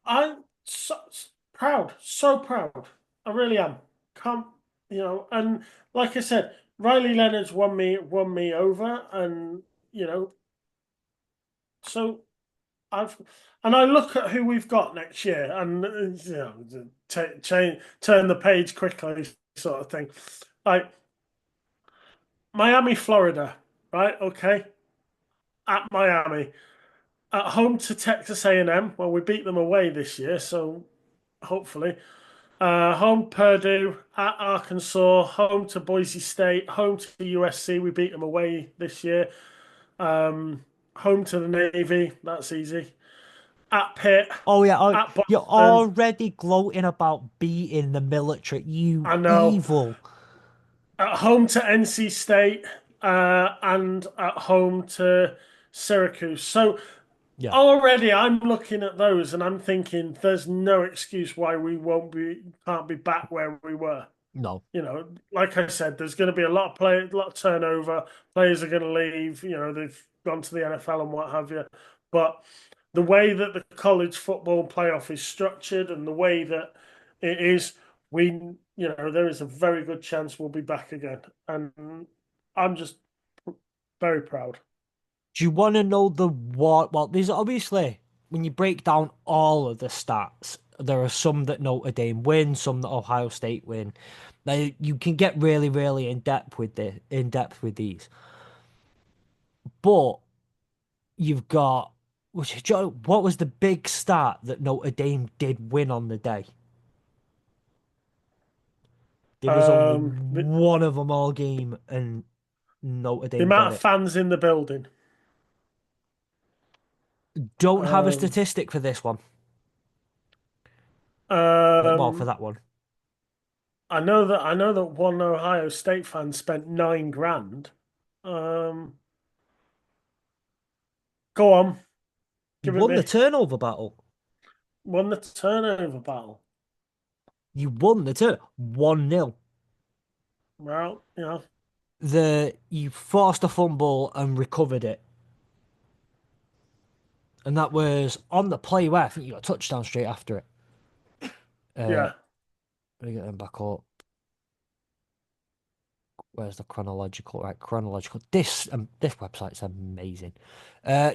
I'm proud, so proud. I really am. Can't, and like I said, Riley Leonard's won me over, and you know, so I've and I look at who we've got next year, and turn the page quickly, sort of thing. Like Miami, Florida, right? Okay, at Miami, at home to Texas A&M. Well, we beat them away this year, so hopefully. Home Purdue, at Arkansas, home to Boise State, home to USC. We beat them away this year. Home to the Navy. That's easy. At Pitt, Oh yeah, oh, at you're Boston. already gloating about beating the military, you I know. evil. At home to NC State, and at home to Syracuse. So Yeah, already I'm looking at those and I'm thinking there's no excuse why we can't be back where we were. no. Like I said, there's going to be a lot of turnover. Players are going to leave. They've gone to the NFL and what have you. But the way that the college football playoff is structured and the way that it is, there is a very good chance we'll be back again. And I'm just very proud. Do you want to know the what? Well, there's obviously, when you break down all of the stats, there are some that Notre Dame win, some that Ohio State win. Now you can get really, really in depth with these, but you've got what was the big stat that Notre Dame did win on the day? There was only The, one of them all game, and Notre the Dame amount got of it. fans in the building. Don't have a Um, statistic for this one. Well, for um, that one. I know that one Ohio State fan spent 9 grand. Um, Go on, You give it won the me. turnover battle. Won the turnover battle. You won the turn 1-0. Well, You forced a fumble and recovered it. And that was on the play where I think you got a touchdown straight after it. Uh yeah. Let me get them back up. Where's the chronological? Right, chronological. This website's amazing.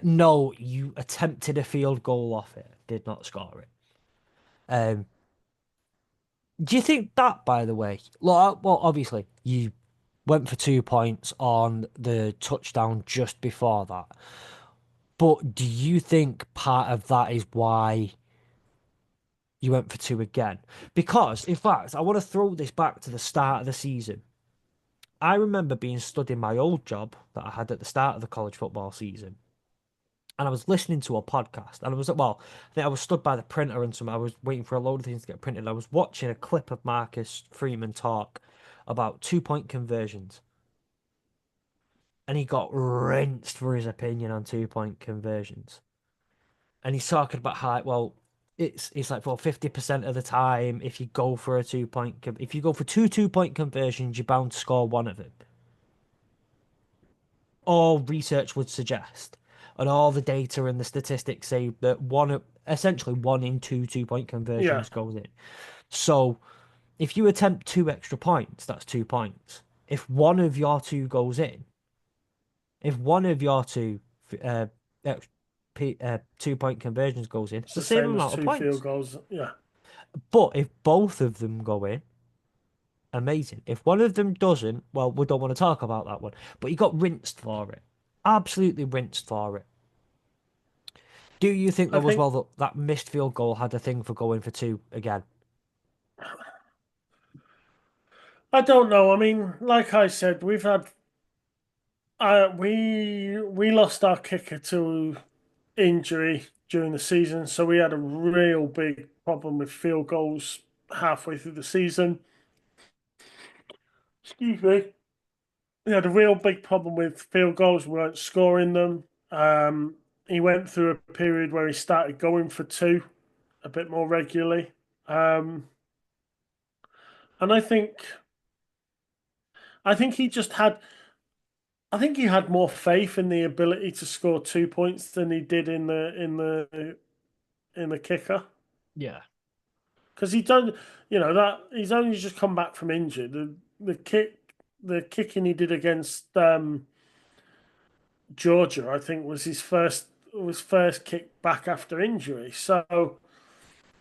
No, you attempted a field goal off it, did not score it. Um, do you think that, by the way, well, obviously you went for 2 points on the touchdown just before that, but do you think part of that is why you went for two again? Because, in fact, I want to throw this back to the start of the season. I remember being stood in my old job that I had at the start of the college football season, and I was listening to a podcast, and I think I was stood by the printer and I was waiting for a load of things to get printed. And I was watching a clip of Marcus Freeman talk about 2 point conversions, and he got rinsed for his opinion on 2 point conversions. And he's talking about how, well, it's like, well, 50% of the time, if you go for if you go for 2 2 point conversions, you're bound to score one of them. All research would suggest, and all the data and the statistics say that essentially one in 2 2 point Yeah. conversions goes in. So if you attempt two extra points, that's 2 points. If one of your two goes in, if one of your two uh, 2 point conversions goes in, it's It's the the same same as amount of two field points. goals. Yeah. But if both of them go in, amazing. If one of them doesn't, well, we don't want to talk about that one. But he got rinsed for it. Absolutely rinsed for it. Do you think I though as think well that that missed field goal had a thing for going for two again? I don't know. I mean, like I said, we've had we lost our kicker to injury during the season, so we had a real big problem with field goals halfway through the season. Excuse me. We had a real big problem with field goals. We weren't scoring them. He went through a period where he started going for two a bit more regularly. Um, and I think he just had I think he had more faith in the ability to score 2 points than he did in the kicker. Yeah. Because he don't, you know, that he's only just come back from injury. The kicking he did against Georgia, I think, was first kick back after injury. So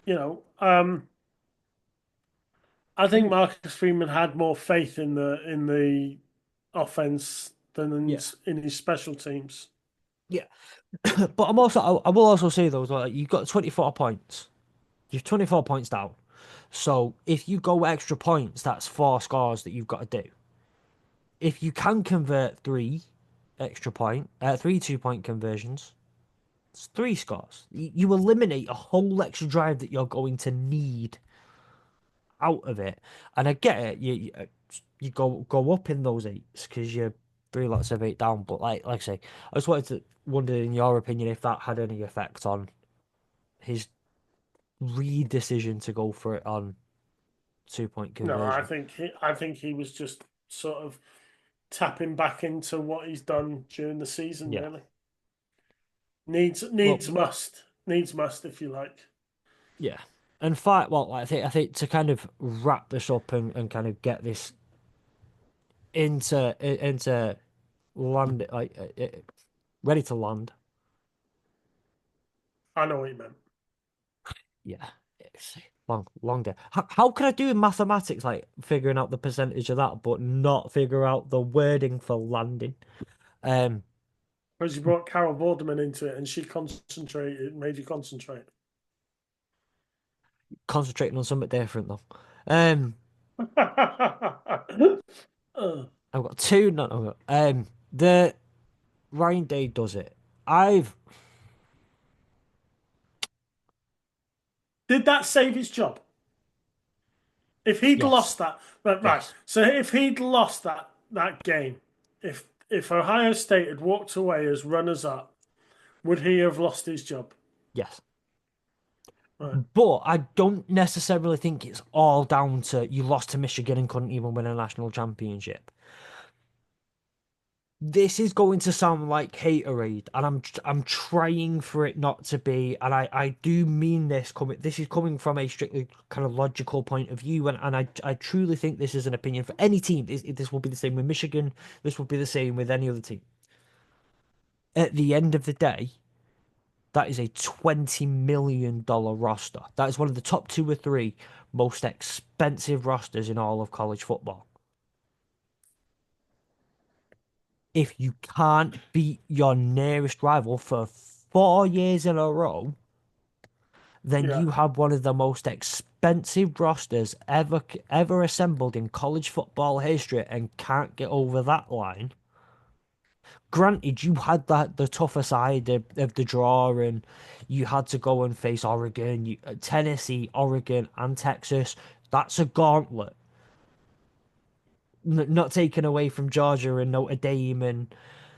you know, I I think mean, Marcus Freeman had more faith in the offense than yeah, in his special teams. yeah. But I will also say though, as well, like, you've got 24 points. You've 24 points down. So if you go extra points, that's four scores that you've got to do. If you can convert three 2 point conversions, it's three scores. You eliminate a whole extra drive that you're going to need out of it. And I get it. You go up in those eights because you're three lots of eight down. But like I say, I just wanted to wonder in your opinion if that had any effect on his decision to go for it on 2 point No, conversion. I think he was just sort of tapping back into what he's done during the season. Yeah. Really Well, needs must if you like. yeah. And fight. Well, I think to kind of wrap this up and kind of get this into land ready to land. I know what you meant. Yeah, it's long day. How can I do in mathematics like figuring out the percentage of that, but not figure out the wording for landing? Um, Because you brought Carol Vorderman into it, and she concentrated, made you concentrate. Concentrating on something different though. Um, Uh, I've got two. No, no, no. The Ryan Day does it. I've did that save his job? If he'd yes, lost that, but right. yes, So if he'd lost that game, if Ohio State had walked away as runners up, would he have lost his job? yes. Right. But I don't necessarily think it's all down to you lost to Michigan and couldn't even win a national championship. This is going to sound like haterade, and I'm trying for it not to be, and I do mean this coming. This is coming from a strictly kind of logical point of view, and I truly think this is an opinion for any team. This will be the same with Michigan. This will be the same with any other team. At the end of the day, that is a $20 million roster. That is one of the top two or three most expensive rosters in all of college football. If you can't beat your nearest rival for 4 years in a row, then Yeah. you have one of the most expensive rosters ever assembled in college football history and can't get over that line. Granted, you had the tougher side of the draw, and you had to go and face Oregon, Tennessee, Oregon, and Texas. That's a gauntlet. Not taken away from Georgia and Notre Dame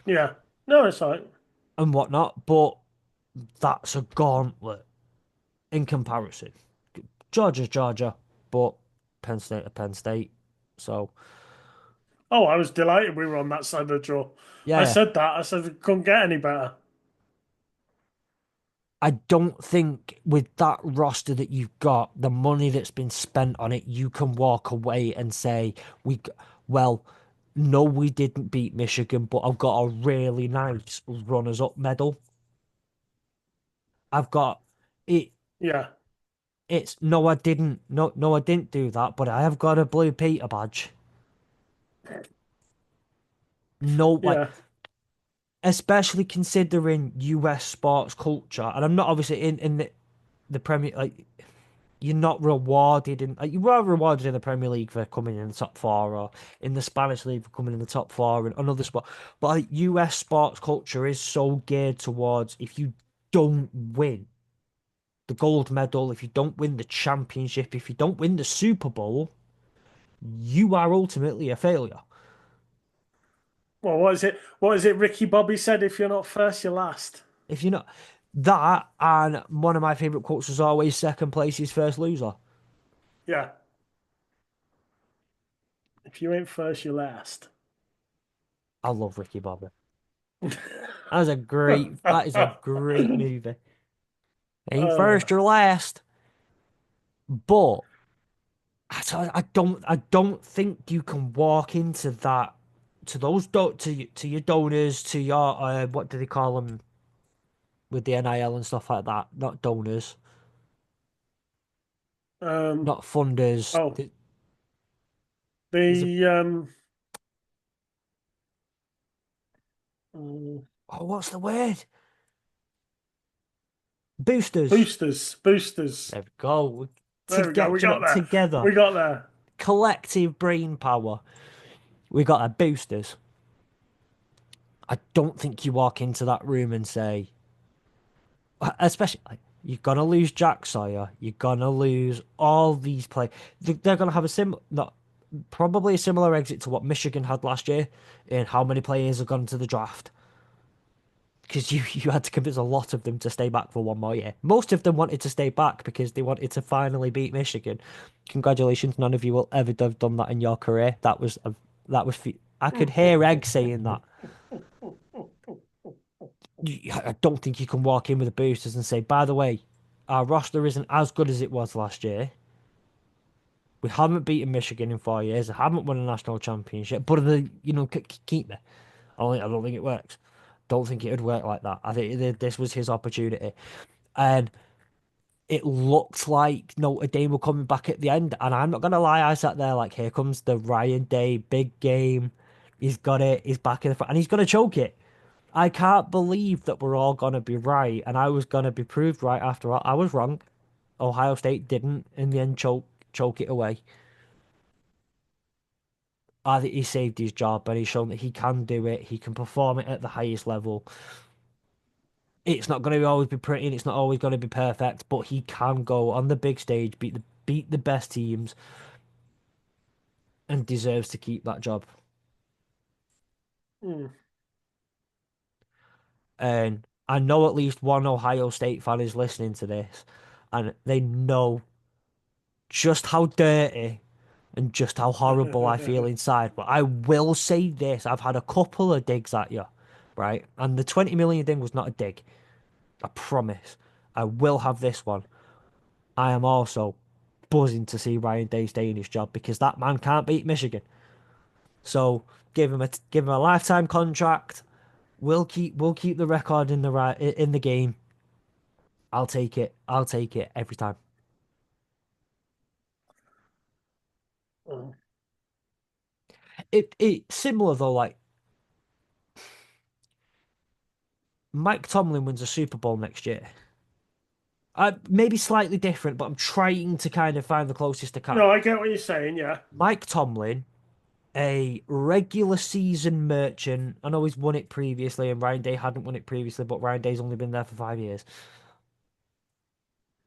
Yeah. No, it's all right. and whatnot, but that's a gauntlet in comparison. Georgia's Georgia, but Penn State are Penn State. So Oh, I was delighted we were on that side of the draw. yeah, I yeah. said that. I said it couldn't get any better. I don't think with that roster that you've got, the money that's been spent on it, you can walk away and say well, no, we didn't beat Michigan, but I've got a really nice runners-up medal. I've got it. Yeah. It's no, I didn't. No, no, I didn't do that, but I have got a Blue Peter badge. No, like Yeah. especially considering US sports culture. And I'm not obviously in the Premier, like you're not rewarded in like, you are rewarded in the Premier League for coming in the top four, or in the Spanish league for coming in the top four, and another sport. But like, US sports culture is so geared towards, if you don't win the gold medal, if you don't win the championship, if you don't win the Super Bowl, you are ultimately a failure. Well, what is it? What is it? Ricky Bobby said, "If you're not first, you're last." If you're not that, and one of my favorite quotes was always, second place is first loser. Yeah. If you ain't first, you're last. I love Ricky Bobby. That is a great movie. Ain't Uh, first or last. But I don't think you can walk into that, to those to your donors, to your what do they call them with the NIL and stuff like that? Not donors, um, not funders. oh, There's a the mm, oh, what's the word? Boosters. boosters. There we go. To There we go. get We you know, got there. together, We got there. collective brain power. We got our boosters. I don't think you walk into that room and say, especially like, you're gonna lose Jack Sawyer, you're gonna lose all these players. They're gonna have a not probably a similar exit to what Michigan had last year, in how many players have gone to the draft. Because you had to convince a lot of them to stay back for one more year. Most of them wanted to stay back because they wanted to finally beat Michigan. Congratulations, none of you will ever have done that in your career. That was. I could hear Egg saying that. I don't think you can walk in with the boosters and say, by the way, our roster isn't as good as it was last year. We haven't beaten Michigan in 4 years. I haven't won a national championship. But keep me. I don't think it works. Don't think it would work like that. I think this was his opportunity, and it looked like Notre Dame were coming back at the end. And I'm not gonna lie, I sat there like, here comes the Ryan Day big game. He's got it. He's back in the front, and he's gonna choke it. I can't believe that we're all gonna be right, and I was gonna be proved right after all. I was wrong. Ohio State didn't in the end choke it away. I think he saved his job, and he's shown that he can do it. He can perform it at the highest level. It's not going to always be pretty, and it's not always going to be perfect, but he can go on the big stage, beat the best teams, and deserves to keep that job. Mm. And I know at least one Ohio State fan is listening to this, and they know just how dirty and just how horrible I feel inside. But I will say this: I've had a couple of digs at you, right? And the 20 million thing was not a dig. I promise. I will have this one. I am also buzzing to see Ryan Day stay in his job, because that man can't beat Michigan. So give him a lifetime contract. We'll keep the record in the right in the game. I'll take it. I'll take it every time. Mm. It similar though, like Mike Tomlin wins a Super Bowl next year. Maybe slightly different, but I'm trying to kind of find the closest I can. No, I get what you're saying. Yeah. Mike Tomlin, a regular season merchant. I know he's won it previously, and Ryan Day hadn't won it previously, but Ryan Day's only been there for 5 years.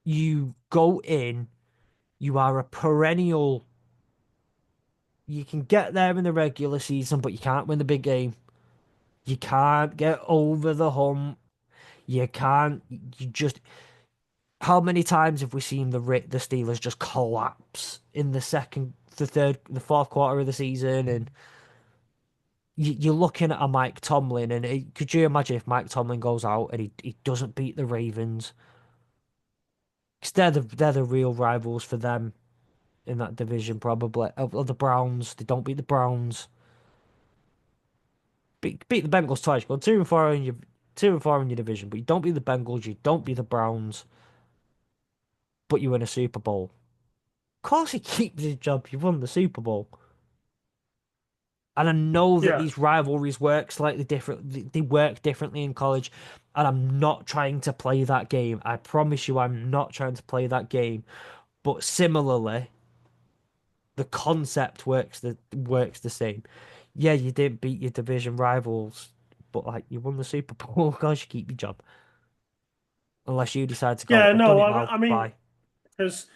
You go in, you are a perennial. You can get there in the regular season, but you can't win the big game. You can't get over the hump. You can't. You just. How many times have we seen the Steelers just collapse in the second, the third, the fourth quarter of the season? And you're looking at a Mike Tomlin, and could you imagine if Mike Tomlin goes out and he doesn't beat the Ravens? Because they're the real rivals for them in that division, probably. Of the Browns, they don't beat the Browns. Beat the Bengals twice. Go 2-4 in your 2-4 in your division, but you don't beat the Bengals. You don't beat the Browns, but you win a Super Bowl. Of course, he keeps his job. You won the Super Bowl. And I know that Yeah. these rivalries work slightly different. They work differently in college, and I'm not trying to play that game. I promise you, I'm not trying to play that game. But similarly, the concept works the same. Yeah, you didn't beat your division rivals, but like you won the Super Bowl. Gosh, you keep your job unless you decide to go. Yeah, I've done no, it now. I mean, Bye. because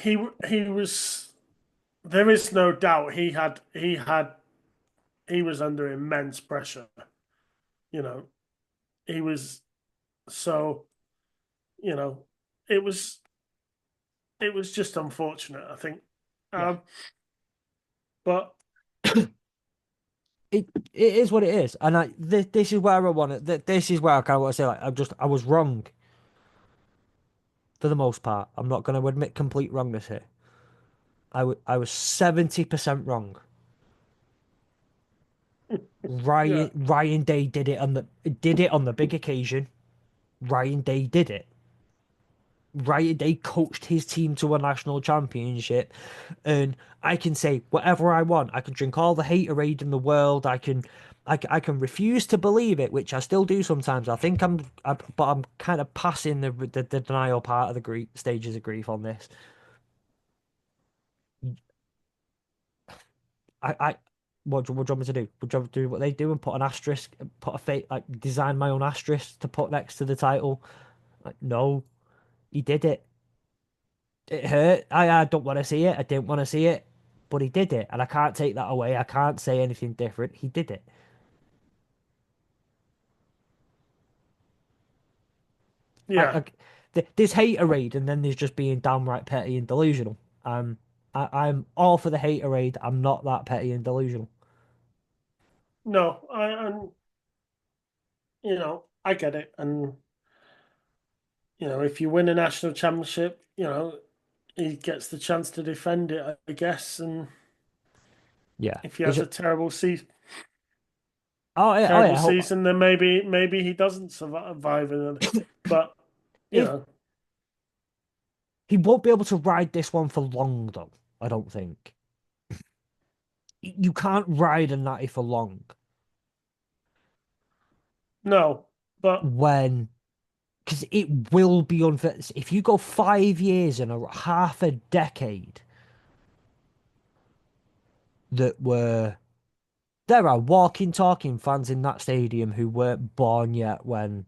he was, there is no doubt he was under immense pressure. You know, he was so, you know, it was it was just unfortunate, I think. Yeah. Um, but It is what it is, and this is where I want it. This is where I kind of want to say like I was wrong for the most part. I'm not going to admit complete wrongness here. I was 70% wrong. yeah, Ryan Day did it on the big occasion. Ryan Day did it. Ryan Day coached his team to a national championship, and I can say whatever I want. I can drink all the haterade in the world. I can refuse to believe it, which I still do sometimes. But I'm kind of passing the denial part of the grief stages of grief on this. I what do you want me to do? Would you want me to do what they do and put an asterisk, put a fake like design my own asterisk to put next to the title? Like, no, he did it. It hurt. I don't want to see it. I didn't want to see it, but he did it, and I can't take that away. I can't say anything different. He did it. yeah, There's haterade, and then there's just being downright petty and delusional. I'm all for the haterade. I'm not that petty and delusional. no, and I get it, and if you win a national championship, he gets the chance to defend it, I guess, and Yeah, if he it's has just, a oh terrible yeah. season, then maybe he doesn't survive it. But you If know, he won't be able to ride this one for long, though, I don't think. You can't ride a natty for long no, but when because it will be unfair. If you go 5 years and a half a decade that were there are walking, talking fans in that stadium who weren't born yet when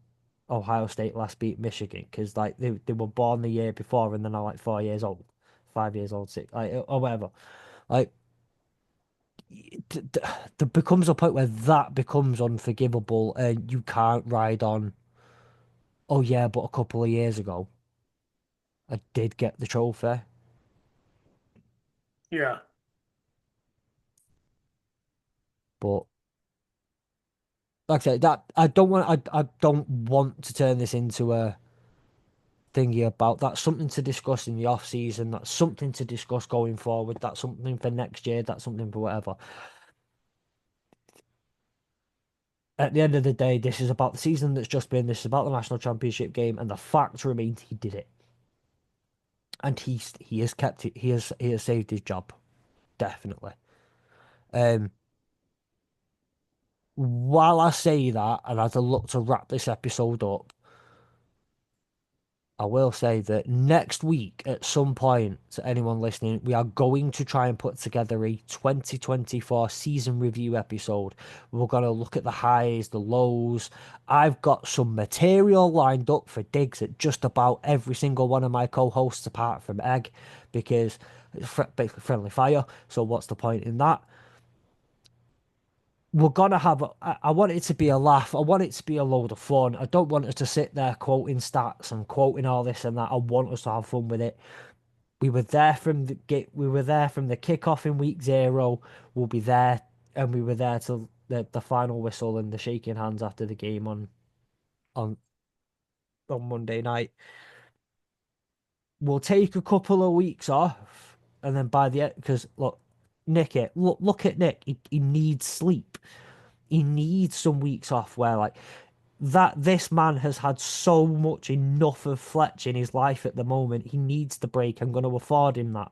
Ohio State last beat Michigan because like they were born the year before and they're now like 4 years old, 5 years old, six like or whatever. Like there becomes a point where that becomes unforgivable and you can't ride on. Oh yeah, but a couple of years ago I did get the trophy, yeah, but like I said, that I don't want to turn this into a thingy about that's something to discuss in the off season. That's something to discuss going forward. That's something for next year. That's something for whatever. At the end of the day, this is about the season that's just been. This is about the national championship game, and the fact remains he did it, and he has kept it. He has saved his job definitely. Um, while I say that, and as I look to wrap this episode up, I will say that next week, at some point, to anyone listening, we are going to try and put together a 2024 season review episode. We're going to look at the highs, the lows. I've got some material lined up for digs at just about every single one of my co hosts, apart from Egg, because it's basically friendly fire. So, what's the point in that? We're gonna have I want it to be a laugh. I want it to be a load of fun. I don't want us to sit there quoting stats and quoting all this and that. I want us to have fun with it. We were there from the kickoff in week 0. We'll be there, and we were there till the final whistle and the shaking hands after the game on on Monday night. We'll take a couple of weeks off, and then by the end, because look at Nick. He needs sleep. He needs some weeks off where like that this man has had so much enough of Fletch in his life at the moment. He needs the break. I'm going to afford him that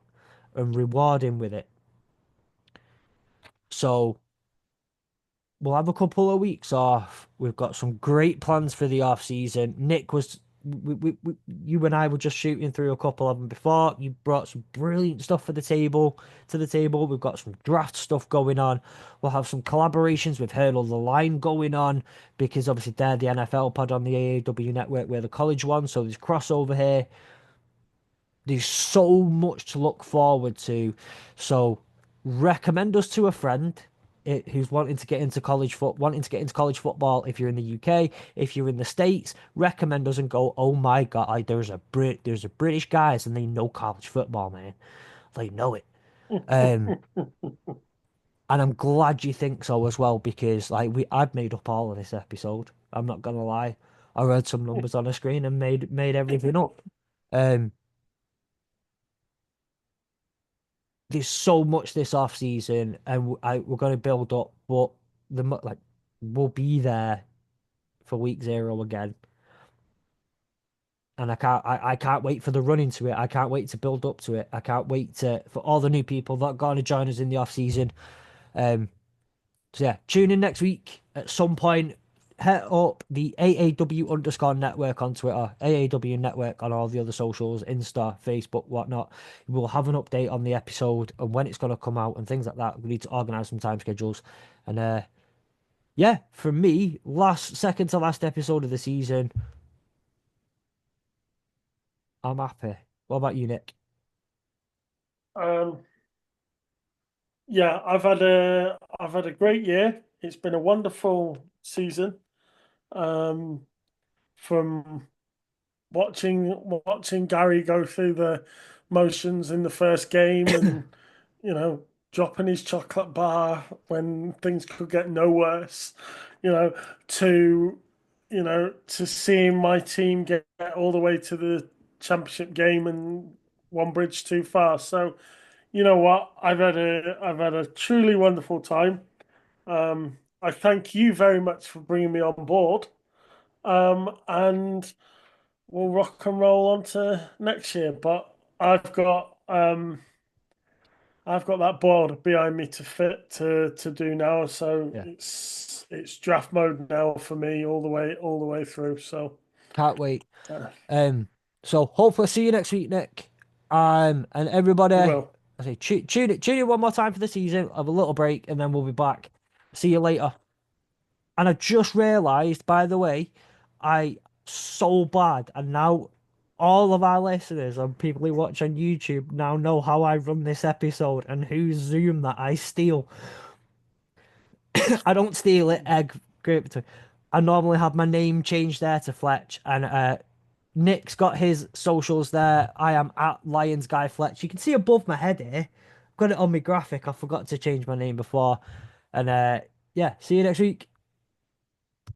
and reward him with it. So we'll have a couple of weeks off. We've got some great plans for the off season. Nick was you and I were just shooting through a couple of them before. You brought some brilliant stuff for the table to the table. We've got some draft stuff going on. We'll have some collaborations with Hurdle the Line going on because obviously they're the NFL pod on the AAW network. We're the college one, so there's crossover here. There's so much to look forward to. So recommend us to a friend who's wanting to get into wanting to get into college football. If you're in the UK, if you're in the States, recommend us and go. Oh my God, like, there's a British guys and they know college football, man. They know it. Um, and I'm glad you think so as well because like I've made up all of this episode. I'm not gonna lie. I read some numbers on a screen and made everything up. Um, there's so much this off season, and we're going to build up, but like we'll be there for week 0 again, and I can't wait for the run into it. I can't wait to build up to it. I can't wait to for all the new people that are going to join us in the off season. Um, so yeah, tune in next week at some point. Hit up the AAW underscore network on Twitter, AAW network on all the other socials, Insta, Facebook, whatnot. We'll have an update on the episode and when it's going to come out and things like that. We need to organize some time schedules. And yeah, for me, second to last episode of the season, I'm happy. What about you, Nick? Um, yeah, I've had a great year. It's been a wonderful season. Um, from watching Gary go through the motions in the first game and dropping his chocolate bar when things could get no worse, you know, to to seeing my team get all the way to the championship game and one bridge too far. So you know what? I've had a truly wonderful time. I thank you very much for bringing me on board. And we'll rock and roll on to next year. But I've got that board behind me to fit to do now. So Yeah, it's draft mode now for me all the way through. So can't wait. uh, Um, so hopefully see you next week, Nick. And everybody, you I will. say tune in one more time for the season. Have a little break, and then we'll be back. See you later. And I just realised, by the way, I so bad, and now all of our listeners and people who watch on YouTube now know how I run this episode and whose Zoom that I steal. I don't steal it, egg grape. I normally have my name changed there to Fletch, and Nick's got his socials there. I am at Lions Guy Fletch. You can see above my head here. I've got it on my graphic. I forgot to change my name before. And yeah, see you next week.